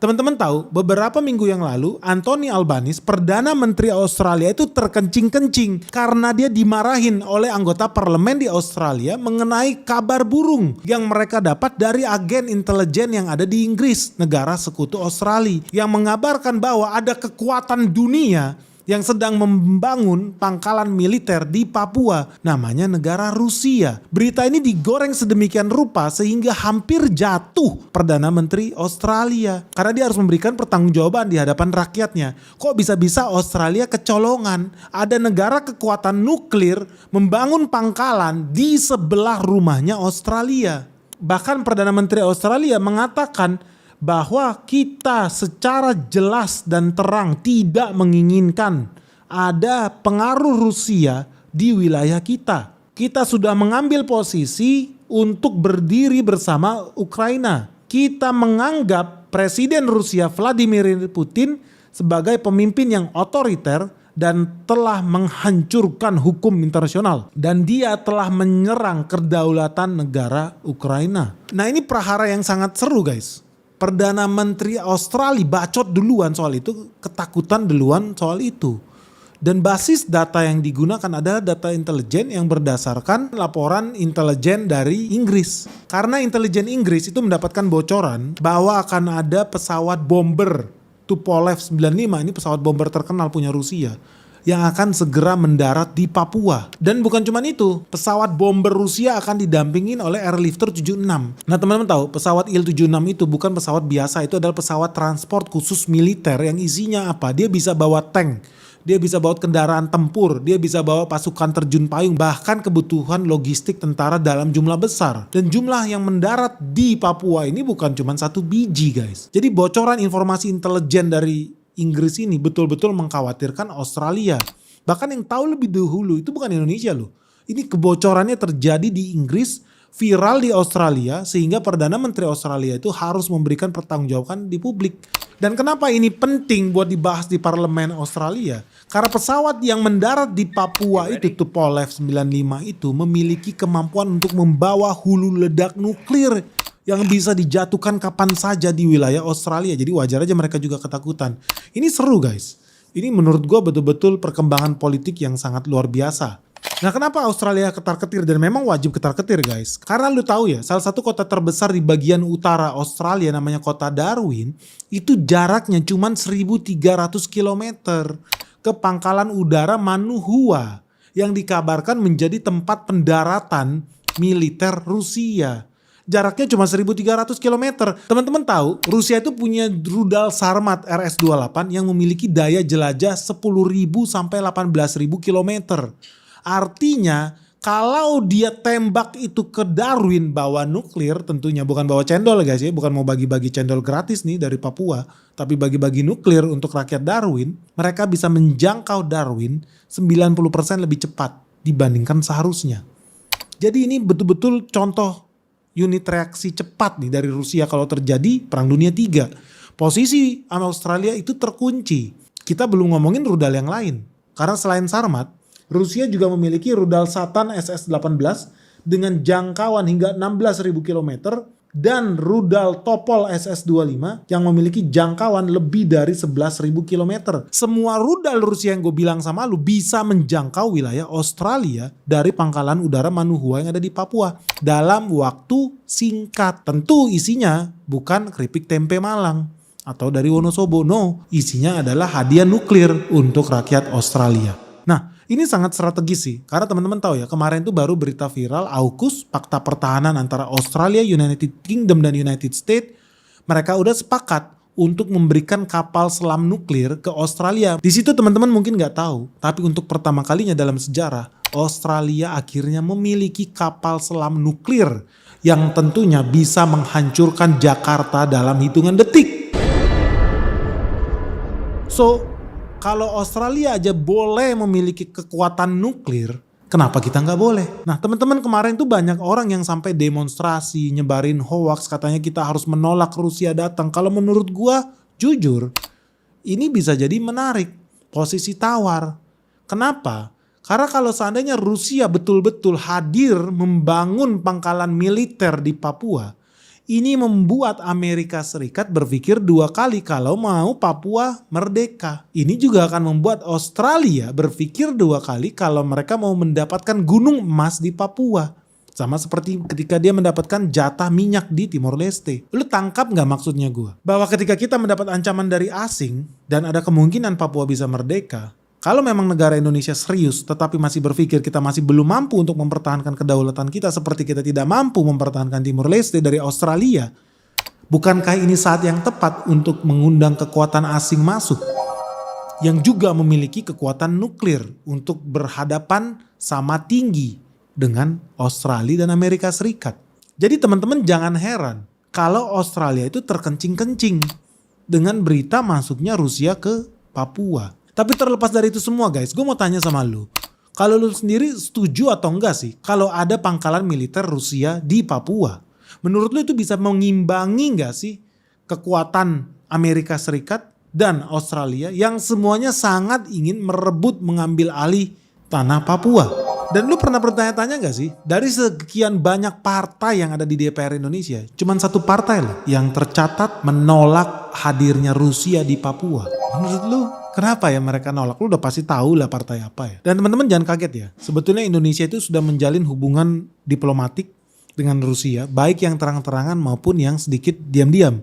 Teman-teman tahu, beberapa minggu yang lalu Anthony Albanese, Perdana Menteri Australia itu terkencing-kencing karena dia dimarahin oleh anggota parlemen di Australia mengenai kabar burung yang mereka dapat dari agen intelijen yang ada di Inggris, negara sekutu Australia, yang mengabarkan bahwa ada kekuatan dunia yang sedang membangun pangkalan militer di Papua, namanya negara Rusia. Berita ini digoreng sedemikian rupa sehingga hampir jatuh Perdana Menteri Australia karena dia harus memberikan pertanggungjawaban di hadapan rakyatnya. Kok bisa-bisa Australia kecolongan? Ada negara kekuatan nuklir membangun pangkalan di sebelah rumahnya Australia. Bahkan Perdana Menteri Australia mengatakan bahwa kita secara jelas dan terang tidak menginginkan ada pengaruh Rusia di wilayah kita. Kita sudah mengambil posisi untuk berdiri bersama Ukraina. Kita menganggap Presiden Rusia Vladimir Putin sebagai pemimpin yang otoriter dan telah menghancurkan hukum internasional. Dan dia telah menyerang kedaulatan negara Ukraina. Nah, ini prahara yang sangat seru, guys. Perdana Menteri Australia bacot duluan soal itu, ketakutan duluan soal itu. Dan basis data yang digunakan adalah data intelijen yang berdasarkan laporan intelijen dari Inggris. Karena intelijen Inggris itu mendapatkan bocoran bahwa akan ada pesawat bomber Tupolev 95, ini pesawat bomber terkenal punya Rusia, yang akan segera mendarat di Papua. Dan bukan cuma itu, pesawat bomber Rusia akan didampingin oleh airlifter 76. Nah, teman-teman tahu, pesawat Il-76 itu bukan pesawat biasa, itu adalah pesawat transport khusus militer yang isinya apa? Dia bisa bawa tank, dia bisa bawa kendaraan tempur, dia bisa bawa pasukan terjun payung, bahkan kebutuhan logistik tentara dalam jumlah besar. Dan jumlah yang mendarat di Papua ini bukan cuma 1 biji, guys. Jadi bocoran informasi intelijen dari Inggris ini betul-betul mengkhawatirkan Australia. Bahkan yang tahu lebih dahulu itu bukan Indonesia loh. Ini kebocorannya terjadi di Inggris, viral di Australia, sehingga Perdana Menteri Australia itu harus memberikan pertanggungjawaban di publik. Dan kenapa ini penting buat dibahas di parlemen Australia? Karena pesawat yang mendarat di Papua itu, Tupolev 95 itu, memiliki kemampuan untuk membawa hulu ledak nuklir yang bisa dijatuhkan kapan saja di wilayah Australia. Jadi wajar aja mereka juga ketakutan. Ini seru, guys. Ini menurut gue betul-betul perkembangan politik yang sangat luar biasa. Nah, kenapa Australia ketar-ketir? Dan memang wajib ketar-ketir, guys. Karena lu tahu ya, salah satu kota terbesar di bagian utara Australia namanya kota Darwin, itu jaraknya cuma 1.300 km ke pangkalan udara Manuhua yang dikabarkan menjadi tempat pendaratan militer Rusia. Jaraknya cuma 1.300 km. Teman-teman tahu, Rusia itu punya rudal Sarmat RS-28 yang memiliki daya jelajah 10.000 sampai 18.000 km. Artinya, kalau dia tembak itu ke Darwin bawa nuklir, tentunya bukan bawa cendol, guys ya, bukan mau bagi-bagi cendol gratis nih dari Papua, tapi bagi-bagi nuklir untuk rakyat Darwin, mereka bisa menjangkau Darwin 90% lebih cepat dibandingkan seharusnya. Jadi ini betul-betul contoh unit reaksi cepat nih dari Rusia kalau terjadi Perang Dunia III. Posisi Australia itu terkunci. Kita belum ngomongin rudal yang lain. Karena selain Sarmat, Rusia juga memiliki rudal Satan SS-18 dengan jangkauan hingga 16.000 km dan rudal Topol SS-25 yang memiliki jangkauan lebih dari 11.000 km. Semua rudal Rusia yang gue bilang sama lu bisa menjangkau wilayah Australia dari pangkalan udara Manuhua yang ada di Papua dalam waktu singkat. Tentu isinya bukan keripik tempe Malang atau dari Wonosobo, no. Isinya adalah hadiah nuklir untuk rakyat Australia. Nah, ini sangat strategis sih, karena teman-teman tahu ya, kemarin itu baru berita viral AUKUS, Fakta Pertahanan antara Australia, United Kingdom dan United States. Mereka udah sepakat untuk memberikan kapal selam nuklir ke Australia. Di situ teman-teman mungkin nggak tahu, tapi untuk pertama kalinya dalam sejarah, Australia akhirnya memiliki kapal selam nuklir yang tentunya bisa menghancurkan Jakarta dalam hitungan detik. So, kalau Australia aja boleh memiliki kekuatan nuklir, kenapa kita nggak boleh? Nah, teman-teman, kemarin tuh banyak orang yang sampai demonstrasi, nyebarin hoax, katanya kita harus menolak Rusia datang. Kalau menurut gua, jujur, ini bisa jadi menarik, posisi tawar. Kenapa? Karena kalau seandainya Rusia betul-betul hadir membangun pangkalan militer di Papua, Ini membuat Amerika Serikat berpikir 2 kali kalau mau Papua merdeka. Ini juga akan membuat Australia berpikir 2 kali kalau mereka mau mendapatkan gunung emas di Papua. Sama seperti ketika dia mendapatkan jatah minyak di Timor Leste. Lu tangkap gak maksudnya gue? Bahwa ketika kita mendapat ancaman dari asing dan ada kemungkinan Papua bisa merdeka, kalau memang negara Indonesia serius tetapi masih berpikir kita masih belum mampu untuk mempertahankan kedaulatan kita seperti kita tidak mampu mempertahankan Timor Leste dari Australia, bukankah ini saat yang tepat untuk mengundang kekuatan asing masuk yang juga memiliki kekuatan nuklir untuk berhadapan sama tinggi dengan Australia dan Amerika Serikat? Jadi teman-teman jangan heran kalau Australia itu terkencing-kencing dengan berita masuknya Rusia ke Papua. Tapi terlepas dari itu semua guys, gue mau tanya sama lu. Kalau lu sendiri setuju atau enggak sih kalau ada pangkalan militer Rusia di Papua? Menurut lu itu bisa mengimbangi enggak sih kekuatan Amerika Serikat dan Australia yang semuanya sangat ingin merebut mengambil alih tanah Papua? Dan lu pernah bertanya-tanya gak sih, dari sekian banyak partai yang ada di DPR Indonesia, cuman satu partai loh yang tercatat menolak hadirnya Rusia di Papua. Menurut lu kenapa ya mereka nolak? Lu udah pasti tahu lah partai apa ya. Dan teman-teman jangan kaget ya, sebetulnya Indonesia itu sudah menjalin hubungan diplomatik dengan Rusia, baik yang terang-terangan maupun yang sedikit diam-diam.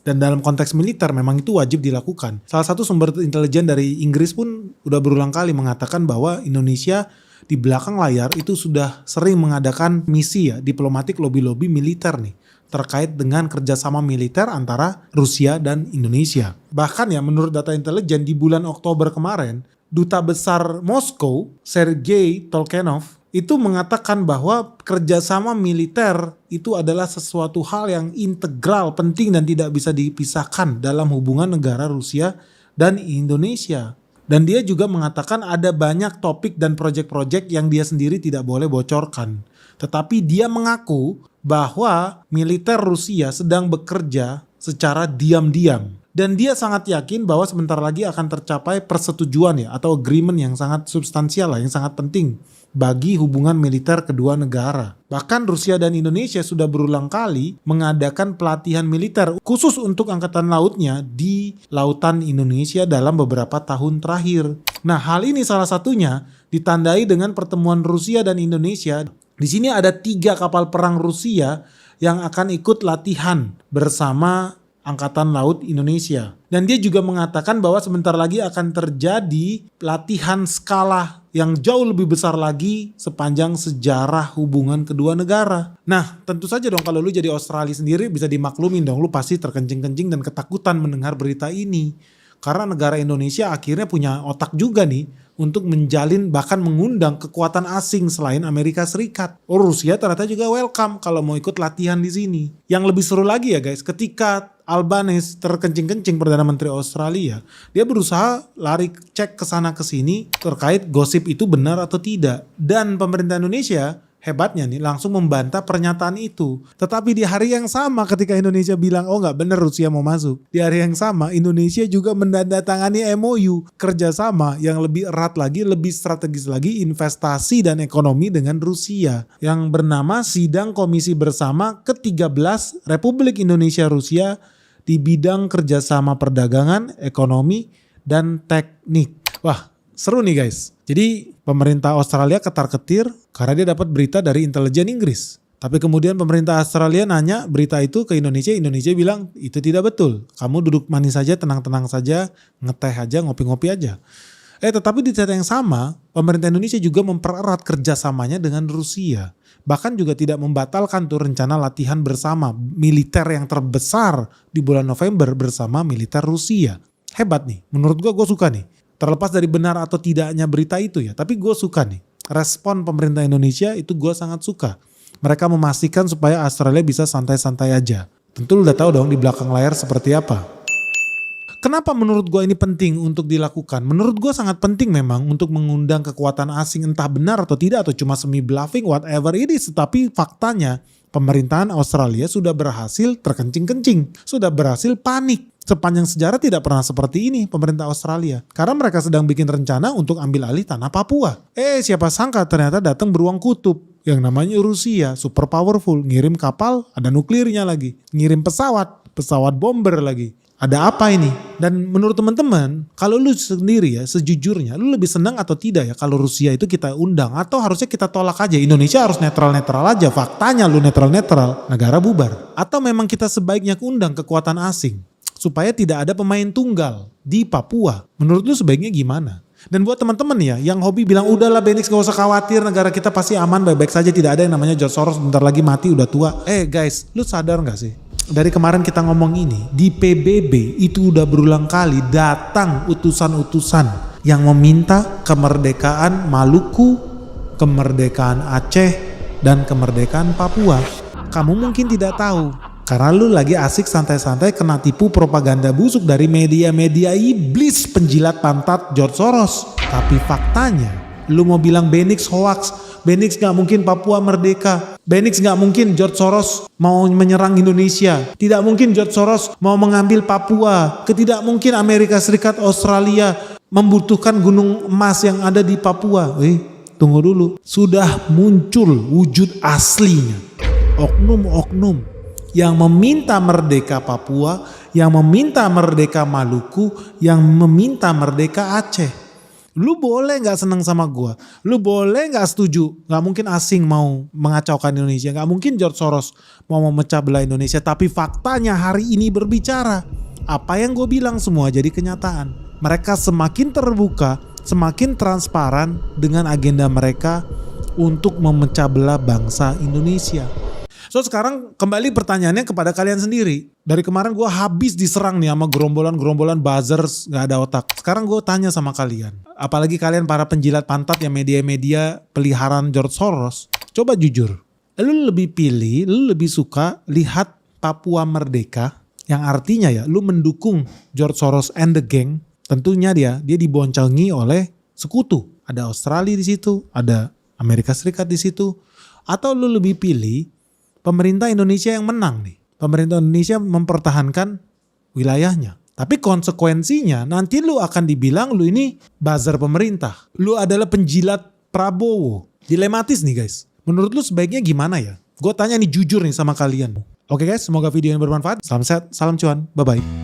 Dan dalam konteks militer memang itu wajib dilakukan. Salah satu sumber intelijen dari Inggris pun udah berulang kali mengatakan bahwa Indonesia di belakang layar itu sudah sering mengadakan misi ya, diplomatik lobby-lobby militer nih, terkait dengan kerjasama militer antara Rusia dan Indonesia. Bahkan ya menurut data intelijen di bulan Oktober kemarin, Duta Besar Moskow, Sergei Tolkenov, itu mengatakan bahwa kerjasama militer itu adalah sesuatu hal yang integral, penting dan tidak bisa dipisahkan dalam hubungan negara Rusia dan Indonesia. Dan dia juga mengatakan ada banyak topik dan proyek-proyek yang dia sendiri tidak boleh bocorkan. Tetapi dia mengaku bahwa militer Rusia sedang bekerja secara diam-diam. Dan dia sangat yakin bahwa sebentar lagi akan tercapai persetujuan ya, atau agreement yang sangat substansial lah, yang sangat penting bagi hubungan militer kedua negara. Bahkan Rusia dan Indonesia sudah berulang kali mengadakan pelatihan militer khusus untuk angkatan lautnya di lautan Indonesia dalam beberapa tahun terakhir. Nah, hal ini salah satunya ditandai dengan pertemuan Rusia dan Indonesia. Di sini ada 3 kapal perang Rusia yang akan ikut latihan bersama Angkatan Laut Indonesia. Dan dia juga mengatakan bahwa sebentar lagi akan terjadi latihan skala yang jauh lebih besar lagi sepanjang sejarah hubungan kedua negara. Nah, tentu saja dong kalau lu jadi Australia sendiri bisa dimaklumin dong, lu pasti terkencing-kencing dan ketakutan mendengar berita ini. Karena negara Indonesia akhirnya punya otak juga nih untuk menjalin bahkan mengundang kekuatan asing selain Amerika Serikat. Oh, Rusia ternyata juga welcome kalau mau ikut latihan di sini. Yang lebih seru lagi ya guys, ketika Albanese terkencing-kencing Perdana Menteri Australia, dia berusaha lari cek ke sana ke sini terkait gosip itu benar atau tidak. Dan pemerintah Indonesia hebatnya nih langsung membantah pernyataan itu. Tetapi di hari yang sama ketika Indonesia bilang oh nggak benar Rusia mau masuk, di hari yang sama Indonesia juga menandatangani MOU kerjasama yang lebih erat lagi, lebih strategis lagi investasi dan ekonomi dengan Rusia yang bernama Sidang Komisi Bersama ke-13 Republik Indonesia Rusia di bidang kerjasama perdagangan, ekonomi, dan teknik. Wah, seru nih guys. Jadi pemerintah Australia ketar-ketir karena dia dapat berita dari intelijen Inggris. Tapi kemudian pemerintah Australia nanya berita itu ke Indonesia. Indonesia bilang itu tidak betul. Kamu duduk manis saja, tenang-tenang saja, ngeteh aja, ngopi-ngopi aja. Tetapi di saat yang sama pemerintah Indonesia juga mempererat kerjasamanya dengan Rusia. Bahkan juga tidak membatalkan tuh rencana latihan bersama militer yang terbesar di bulan November bersama militer Rusia. Hebat nih, menurut gue suka nih. Terlepas dari benar atau tidaknya berita itu ya, tapi gue suka nih. Respon pemerintah Indonesia itu gue sangat suka. Mereka memastikan supaya Australia bisa santai-santai aja. Tentu lu udah tahu dong di belakang layar seperti apa. Kenapa menurut gue ini penting untuk dilakukan? Menurut gue sangat penting memang untuk mengundang kekuatan asing, entah benar atau tidak atau cuma semi bluffing whatever it is. Tapi faktanya pemerintahan Australia sudah berhasil terkencing-kencing, sudah berhasil panik. Sepanjang sejarah tidak pernah seperti ini pemerintah Australia. Karena mereka sedang bikin rencana untuk ambil alih tanah Papua. Siapa sangka ternyata datang beruang kutub. Yang namanya Rusia, super powerful, ngirim kapal, ada nuklirnya lagi. Ngirim pesawat bomber lagi. Ada apa ini? Dan menurut teman-teman, kalau lu sendiri ya, sejujurnya, lu lebih senang atau tidak ya kalau Rusia itu kita undang? Atau harusnya kita tolak aja, Indonesia harus netral-netral aja, faktanya lu netral-netral, negara bubar. Atau memang kita sebaiknya undang kekuatan asing, supaya tidak ada pemain tunggal di Papua. Menurut lu sebaiknya gimana? Dan buat teman-teman ya, yang hobi bilang udahlah Benix gak usah khawatir, negara kita pasti aman, baik-baik saja, tidak ada yang namanya George Soros, bentar lagi mati udah tua. Guys, lu sadar gak sih? Dari kemarin kita ngomong ini, di PBB itu udah berulang kali datang utusan-utusan yang meminta kemerdekaan Maluku, kemerdekaan Aceh, dan kemerdekaan Papua. Kamu mungkin tidak tahu, karena lu lagi asik santai-santai kena tipu propaganda busuk dari media-media iblis penjilat pantat George Soros. Tapi faktanya, lu mau bilang Benix hoax, Benix gak mungkin Papua merdeka, Benix gak mungkin George Soros mau menyerang Indonesia, tidak mungkin George Soros mau mengambil Papua, tidak mungkin Amerika Serikat, Australia membutuhkan gunung emas yang ada di Papua. Tunggu dulu, sudah muncul wujud aslinya. Oknum-oknum yang meminta merdeka Papua, yang meminta merdeka Maluku, yang meminta merdeka Aceh. Lu boleh gak seneng sama gua, lu boleh gak setuju, gak mungkin asing mau mengacaukan Indonesia, gak mungkin George Soros mau memecah belah Indonesia, tapi faktanya hari ini berbicara. Apa yang gue bilang semua jadi kenyataan. Mereka semakin terbuka, semakin transparan dengan agenda mereka untuk memecah belah bangsa Indonesia. So sekarang kembali pertanyaannya kepada kalian sendiri. Dari kemarin gue habis diserang nih sama gerombolan-gerombolan buzzers gak ada otak. Sekarang gue tanya sama kalian. Apalagi kalian para penjilat pantat yang media-media peliharaan George Soros. Coba jujur. Lu lebih suka lihat Papua merdeka. Yang artinya ya lu mendukung George Soros and the gang. Tentunya dia diboncengi oleh sekutu. Ada Australia di situ, ada Amerika Serikat di situ. Atau lu lebih pilih pemerintah Indonesia yang menang nih. Pemerintah Indonesia mempertahankan wilayahnya. Tapi konsekuensinya nanti lu akan dibilang lu ini buzzer pemerintah. Lu adalah penjilat Prabowo. Dilematis nih guys. Menurut lu sebaiknya gimana ya? Gue tanya nih jujur nih sama kalian. Oke guys, semoga video ini bermanfaat. Salam sehat, salam cuan. Bye-bye.